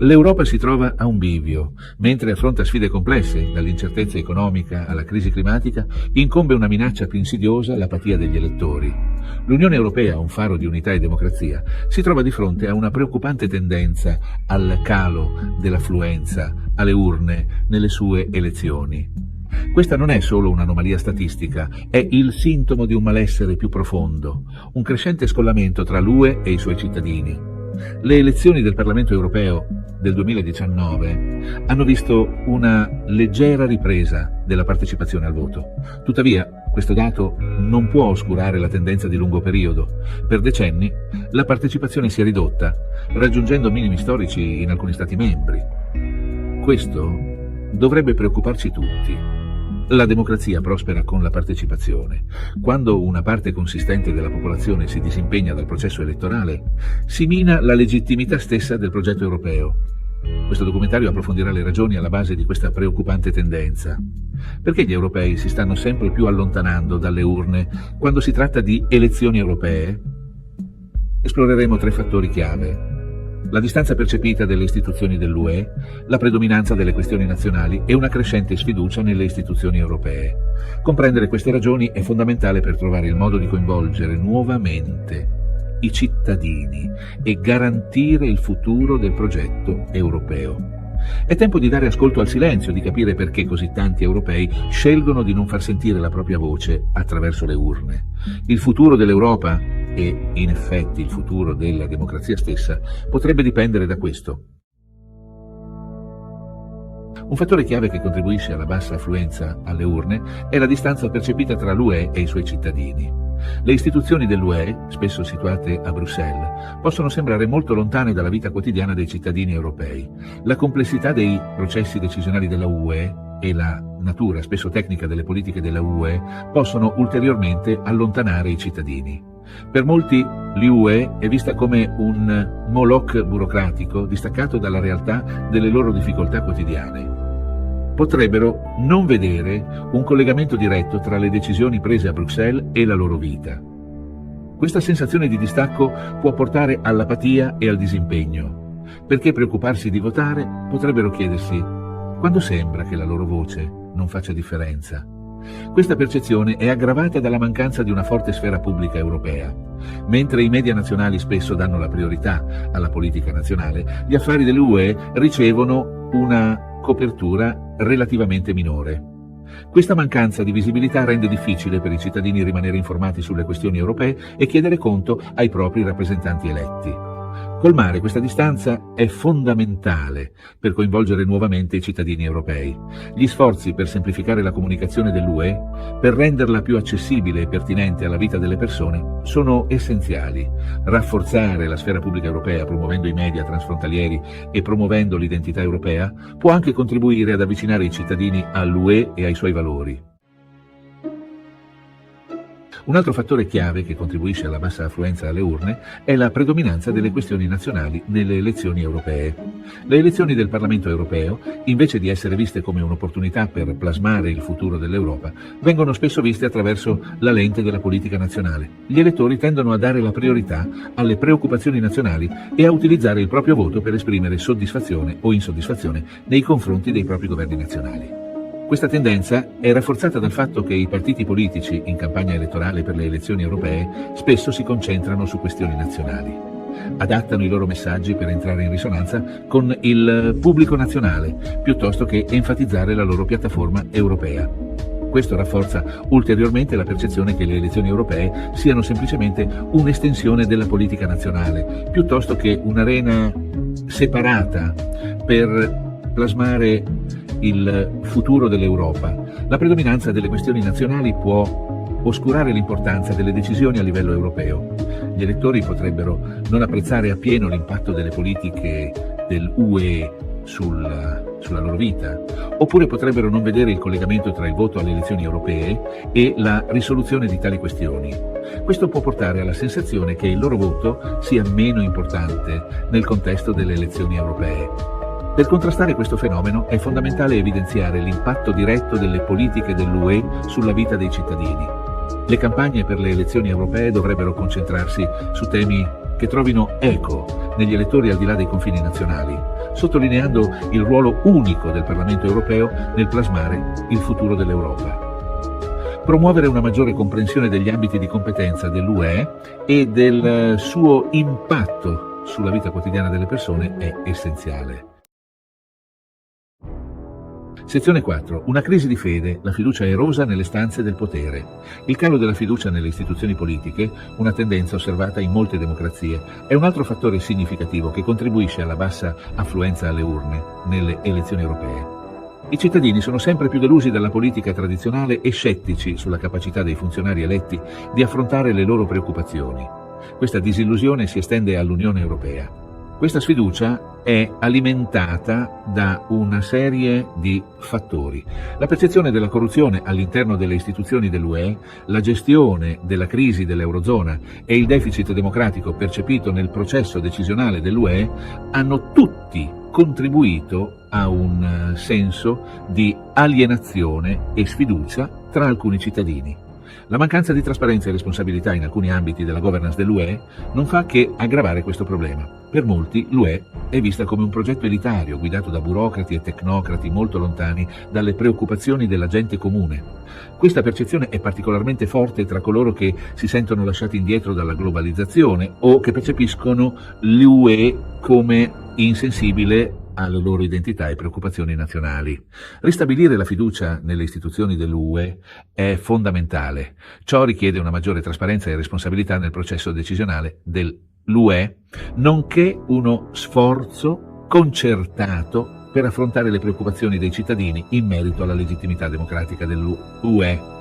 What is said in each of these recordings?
L'Europa si trova a un bivio. Mentre affronta sfide complesse, dall'incertezza economica alla crisi climatica, incombe una minaccia più insidiosa, l'apatia degli elettori. L'Unione Europea, un faro di unità e democrazia, si trova di fronte a una preoccupante tendenza al calo dell'affluenza alle urne nelle sue elezioni. Questa non è solo un'anomalia statistica, è il sintomo di un malessere più profondo, un crescente scollamento tra l'UE e i suoi cittadini. Le elezioni del Parlamento europeo del 2019 hanno visto una leggera ripresa della partecipazione al voto. Tuttavia, questo dato non può oscurare la tendenza di lungo periodo. Per decenni la partecipazione si è ridotta, raggiungendo minimi storici in alcuni Stati membri. Questo dovrebbe preoccuparci tutti. La democrazia prospera con la partecipazione. Quando una parte consistente della popolazione si disimpegna dal processo elettorale, si mina la legittimità stessa del progetto europeo. Questo documentario approfondirà le ragioni alla base di questa preoccupante tendenza. Perché gli europei si stanno sempre più allontanando dalle urne quando si tratta di elezioni europee? Esploreremo 3 fattori chiave: la distanza percepita delle istituzioni dell'UE, la predominanza delle questioni nazionali e una crescente sfiducia nelle istituzioni europee. Comprendere queste ragioni è fondamentale per trovare il modo di coinvolgere nuovamente i cittadini e garantire il futuro del progetto europeo. È tempo di dare ascolto al silenzio, di capire perché così tanti europei scelgono di non far sentire la propria voce attraverso le urne. Il futuro dell'Europa e, in effetti, il futuro della democrazia stessa potrebbe dipendere da questo. Un fattore chiave che contribuisce alla bassa affluenza alle urne è la distanza percepita tra l'UE e i suoi cittadini. Le istituzioni dell'UE, spesso situate a Bruxelles, possono sembrare molto lontane dalla vita quotidiana dei cittadini europei. La complessità dei processi decisionali della UE e la natura spesso tecnica delle politiche della UE possono ulteriormente allontanare i cittadini. Per molti l'UE è vista come un Moloch burocratico distaccato dalla realtà delle loro difficoltà quotidiane. Potrebbero non vedere un collegamento diretto tra le decisioni prese a Bruxelles e la loro vita. Questa sensazione di distacco può portare all'apatia e al disimpegno. Perché preoccuparsi di votare? Potrebbero chiedersi: quando sembra che la loro voce non faccia differenza? Questa percezione è aggravata dalla mancanza di una forte sfera pubblica europea. Mentre i media nazionali spesso danno la priorità alla politica nazionale, gli affari dell'UE ricevono una copertura relativamente minore. Questa mancanza di visibilità rende difficile per i cittadini rimanere informati sulle questioni europee e chiedere conto ai propri rappresentanti eletti. Colmare questa distanza è fondamentale per coinvolgere nuovamente i cittadini europei. Gli sforzi per semplificare la comunicazione dell'UE, per renderla più accessibile e pertinente alla vita delle persone, sono essenziali. Rafforzare la sfera pubblica europea promuovendo i media transfrontalieri e promuovendo l'identità europea può anche contribuire ad avvicinare i cittadini all'UE e ai suoi valori. Un altro fattore chiave che contribuisce alla bassa affluenza alle urne è la predominanza delle questioni nazionali nelle elezioni europee. Le elezioni del Parlamento europeo, invece di essere viste come un'opportunità per plasmare il futuro dell'Europa, vengono spesso viste attraverso la lente della politica nazionale. Gli elettori tendono a dare la priorità alle preoccupazioni nazionali e a utilizzare il proprio voto per esprimere soddisfazione o insoddisfazione nei confronti dei propri governi nazionali. Questa tendenza è rafforzata dal fatto che i partiti politici in campagna elettorale per le elezioni europee spesso si concentrano su questioni nazionali. Adattano i loro messaggi per entrare in risonanza con il pubblico nazionale, piuttosto che enfatizzare la loro piattaforma europea. Questo rafforza ulteriormente la percezione che le elezioni europee siano semplicemente un'estensione della politica nazionale, piuttosto che un'arena separata per plasmare il futuro dell'Europa. La predominanza delle questioni nazionali può oscurare l'importanza delle decisioni a livello europeo. Gli elettori potrebbero non apprezzare appieno l'impatto delle politiche dell'UE sulla loro vita, oppure potrebbero non vedere il collegamento tra il voto alle elezioni europee e la risoluzione di tali questioni. Questo può portare alla sensazione che il loro voto sia meno importante nel contesto delle elezioni europee. Per contrastare questo fenomeno è fondamentale evidenziare l'impatto diretto delle politiche dell'UE sulla vita dei cittadini. Le campagne per le elezioni europee dovrebbero concentrarsi su temi che trovino eco negli elettori al di là dei confini nazionali. sottolineando il ruolo unico del Parlamento europeo nel plasmare il futuro dell'Europa. Promuovere una maggiore comprensione degli ambiti di competenza dell'UE e del suo impatto sulla vita quotidiana delle persone è essenziale. Sezione 4. Una crisi di fede, la fiducia erosa nelle stanze del potere. Il calo della fiducia nelle istituzioni politiche, una tendenza osservata in molte democrazie, è un altro fattore significativo che contribuisce alla bassa affluenza alle urne nelle elezioni europee. I cittadini sono sempre più delusi dalla politica tradizionale e scettici sulla capacità dei funzionari eletti di affrontare le loro preoccupazioni. Questa disillusione si estende all'Unione Europea. Questa sfiducia è alimentata da una serie di fattori. La percezione della corruzione all'interno delle istituzioni dell'UE, la gestione della crisi dell'Eurozona e il deficit democratico percepito nel processo decisionale dell'UE hanno tutti contribuito a un senso di alienazione e sfiducia tra alcuni cittadini. La mancanza di trasparenza e responsabilità in alcuni ambiti della governance dell'UE non fa che aggravare questo problema. Per molti l'UE è vista come un progetto elitario guidato da burocrati e tecnocrati molto lontani dalle preoccupazioni della gente comune. Questa percezione è particolarmente forte tra coloro che si sentono lasciati indietro dalla globalizzazione o che percepiscono l'UE come insensibile alle loro identità e preoccupazioni nazionali. Ristabilire la fiducia nelle istituzioni dell'UE è fondamentale. Ciò richiede una maggiore trasparenza e responsabilità nel processo decisionale dell'UE, nonché uno sforzo concertato per affrontare le preoccupazioni dei cittadini in merito alla legittimità democratica dell'UE.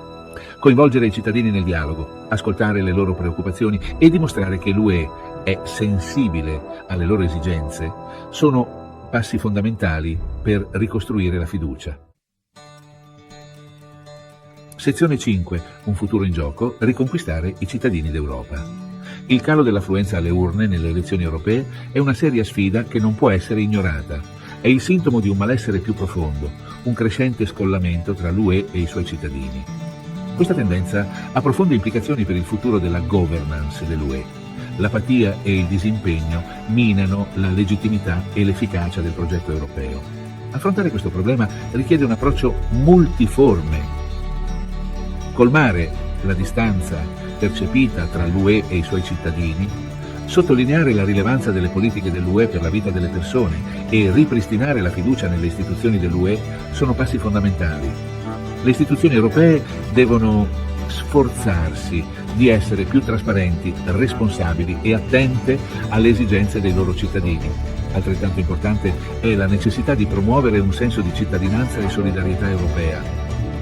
Coinvolgere i cittadini nel dialogo, ascoltare le loro preoccupazioni e dimostrare che l'UE è sensibile alle loro esigenze sono passi fondamentali per ricostruire la fiducia. Sezione 5. Un futuro in gioco, riconquistare i cittadini d'Europa. Il calo dell'affluenza alle urne nelle elezioni europee è una seria sfida che non può essere ignorata. È il sintomo di un malessere più profondo, un crescente scollamento tra l'UE e i suoi cittadini. Questa tendenza ha profonde implicazioni per il futuro della governance dell'UE. L'apatia e il disimpegno minano la legittimità e l'efficacia del progetto europeo. Affrontare questo problema richiede un approccio multiforme. Colmare la distanza percepita tra l'UE e i suoi cittadini, sottolineare la rilevanza delle politiche dell'UE per la vita delle persone e ripristinare la fiducia nelle istituzioni dell'UE sono passi fondamentali. Le istituzioni europee devono sforzarsi di essere più trasparenti, responsabili e attente alle esigenze dei loro cittadini. Altrettanto importante è la necessità di promuovere un senso di cittadinanza e solidarietà europea.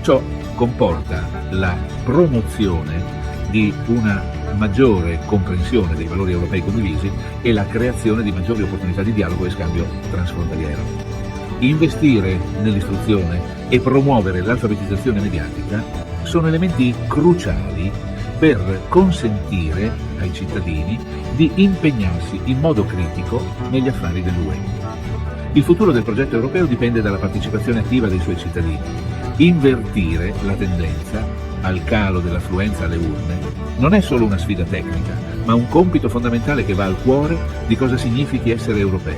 Ciò comporta la promozione di una maggiore comprensione dei valori europei condivisi e la creazione di maggiori opportunità di dialogo e scambio transfrontaliero. Investire nell'istruzione e promuovere l'alfabetizzazione mediatica sono elementi cruciali per consentire ai cittadini di impegnarsi in modo critico negli affari dell'UE. Il futuro del progetto europeo dipende dalla partecipazione attiva dei suoi cittadini. Invertire la tendenza al calo dell'affluenza alle urne non è solo una sfida tecnica, ma un compito fondamentale che va al cuore di cosa significhi essere europei.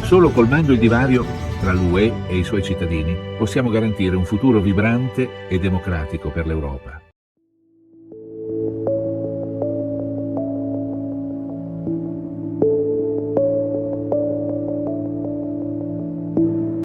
Solo colmando il divario tra l'UE e i suoi cittadini possiamo garantire un futuro vibrante e democratico per l'Europa.